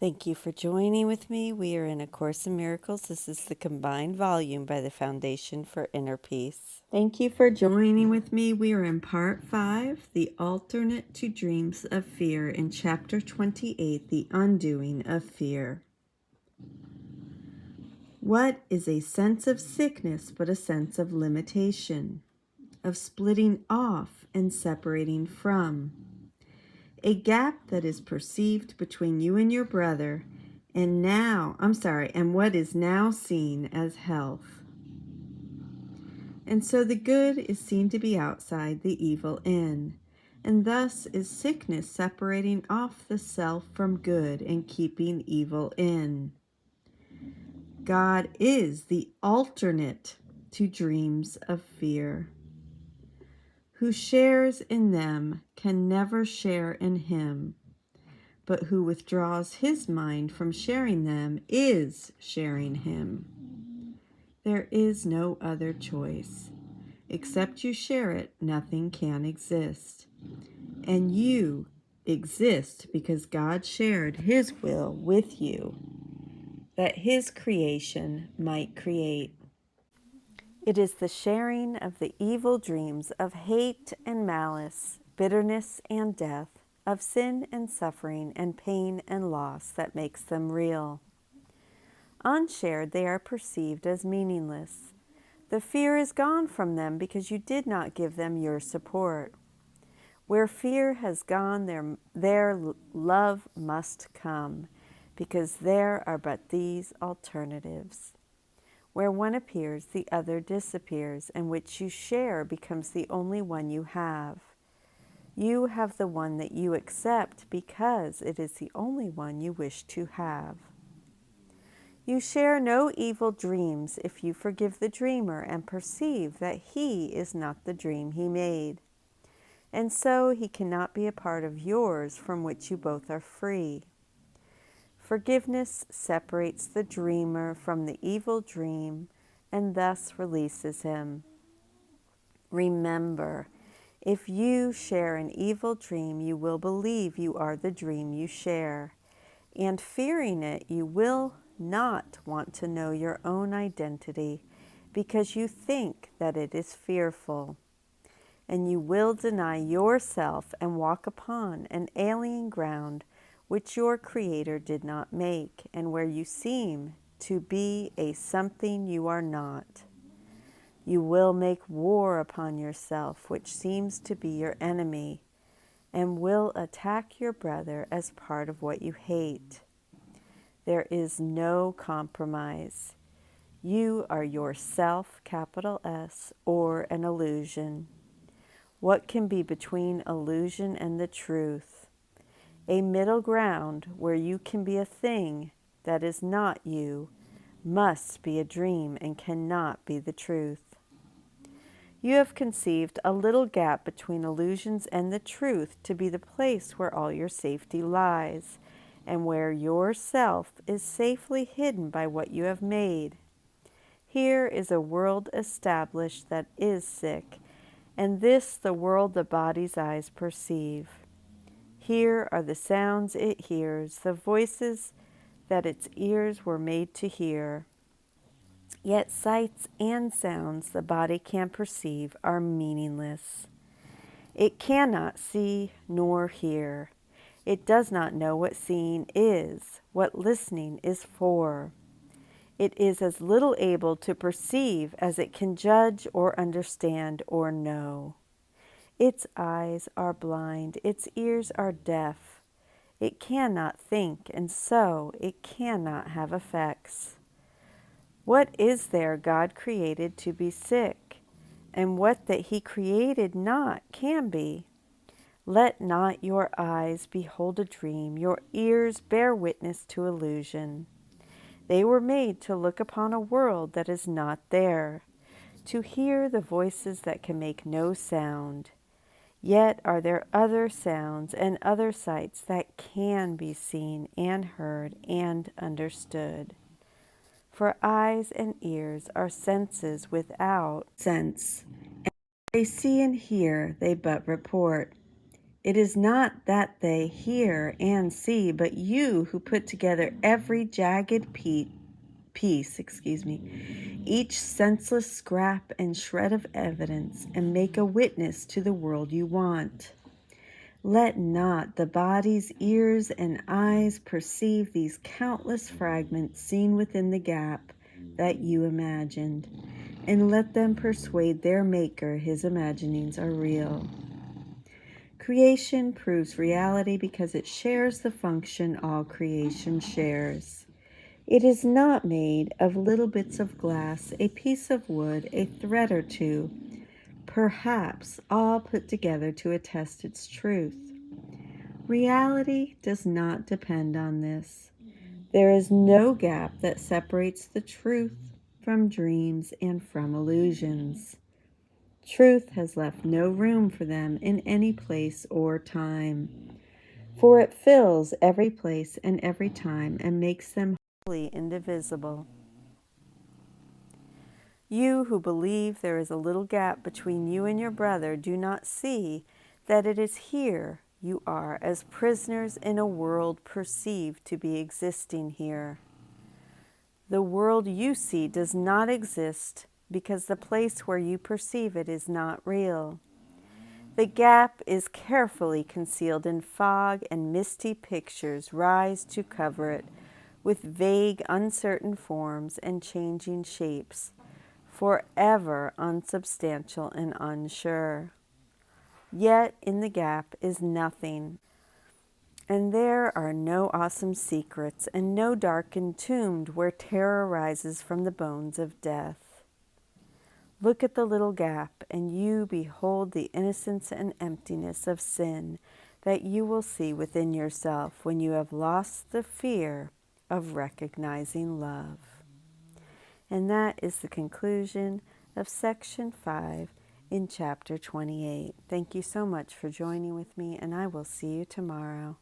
Thank you for joining with me. We are in A Course in Miracles. This is the combined volume by the Foundation for Inner Peace. Thank you for joining with me. We are in Part 5, The Alternate to Dreams of Fear, in Chapter 28, The Undoing of Fear. What is a sense of sickness but a sense of limitation, of splitting off and separating from? A gap that is perceived between you and your brother and what is now seen as health. And so the good is seen to be outside, the evil in. And thus is sickness separating off the self from good and keeping evil in. God is the alternate to dreams of fear. Who shares in them can never share in him, but who withdraws his mind from sharing them is sharing him. There is no other choice. Except you share it, nothing can exist. And you exist because God shared his will with you, that his creation might create. It is the sharing of the evil dreams of hate and malice, bitterness and death, of sin and suffering and pain and loss that makes them real. Unshared, they are perceived as meaningless. The fear is gone from them because you did not give them your support. Where fear has gone, there love must come, because there are but these alternatives. Where one appears, the other disappears, and which you share becomes the only one you have. You have the one that you accept because it is the only one you wish to have. You share no evil dreams if you forgive the dreamer and perceive that he is not the dream he made. And so he cannot be a part of yours from which you both are free. Forgiveness separates the dreamer from the evil dream and thus releases him. Remember, if you share an evil dream, you will believe you are the dream you share. And fearing it, you will not want to know your own identity because you think that it is fearful. And you will deny yourself and walk upon an alien ground which your Creator did not make, and where you seem to be a something you are not. You will make war upon yourself, which seems to be your enemy, and will attack your brother as part of what you hate. There is no compromise. You are yourself, capital S, or an illusion. What can be between illusion and the truth? A middle ground where you can be a thing that is not you must be a dream and cannot be the truth. You have conceived a little gap between illusions and the truth to be the place where all your safety lies, and where yourself is safely hidden by what you have made. Here is a world established that is sick, and this the world the body's eyes perceive. Here are the sounds it hears, the voices that its ears were made to hear. Yet sights and sounds the body can perceive are meaningless. It cannot see nor hear. It does not know what seeing is, what listening is for. It is as little able to perceive as it can judge or understand or know. Its eyes are blind, its ears are deaf. It cannot think, and so it cannot have effects. What is there God created to be sick, and what that he created not can be? Let not your eyes behold a dream, your ears bear witness to illusion. They were made to look upon a world that is not there, to hear the voices that can make no sound. Yet are there other sounds and other sights that can be seen and heard and understood. For eyes and ears are senses without sense, and they see and hear, they but report. It is not that they hear and see, but you who put together every jagged piece, each senseless scrap and shred of evidence, and make a witness to the world you want. Let not the body's ears and eyes perceive these countless fragments seen within the gap that you imagined, and let them persuade their Maker his imaginings are real. Creation proves reality because it shares the function all creation shares. It is not made of little bits of glass, a piece of wood, a thread or two, perhaps all put together to attest its truth. Reality does not depend on this. There is no gap that separates the truth from dreams and from illusions. Truth has left no room for them in any place or time, for it fills every place and every time and makes them wholly indivisible. You who believe there is a little gap between you and your brother do not see that it is here you are as prisoners in a world perceived to be existing here. The world you see does not exist because the place where you perceive it is not real. The gap is carefully concealed in fog, and misty pictures rise to cover it with vague, uncertain forms and changing shapes, forever unsubstantial and unsure. Yet in the gap is nothing, and there are no awesome secrets and no darkened tomb where terror rises from the bones of death. Look at the little gap, and you behold the innocence and emptiness of sin that you will see within yourself when you have lost the fear of recognizing love. And that is the conclusion of Section 5 in Chapter 28. Thank you so much for joining with me, and I will see you tomorrow.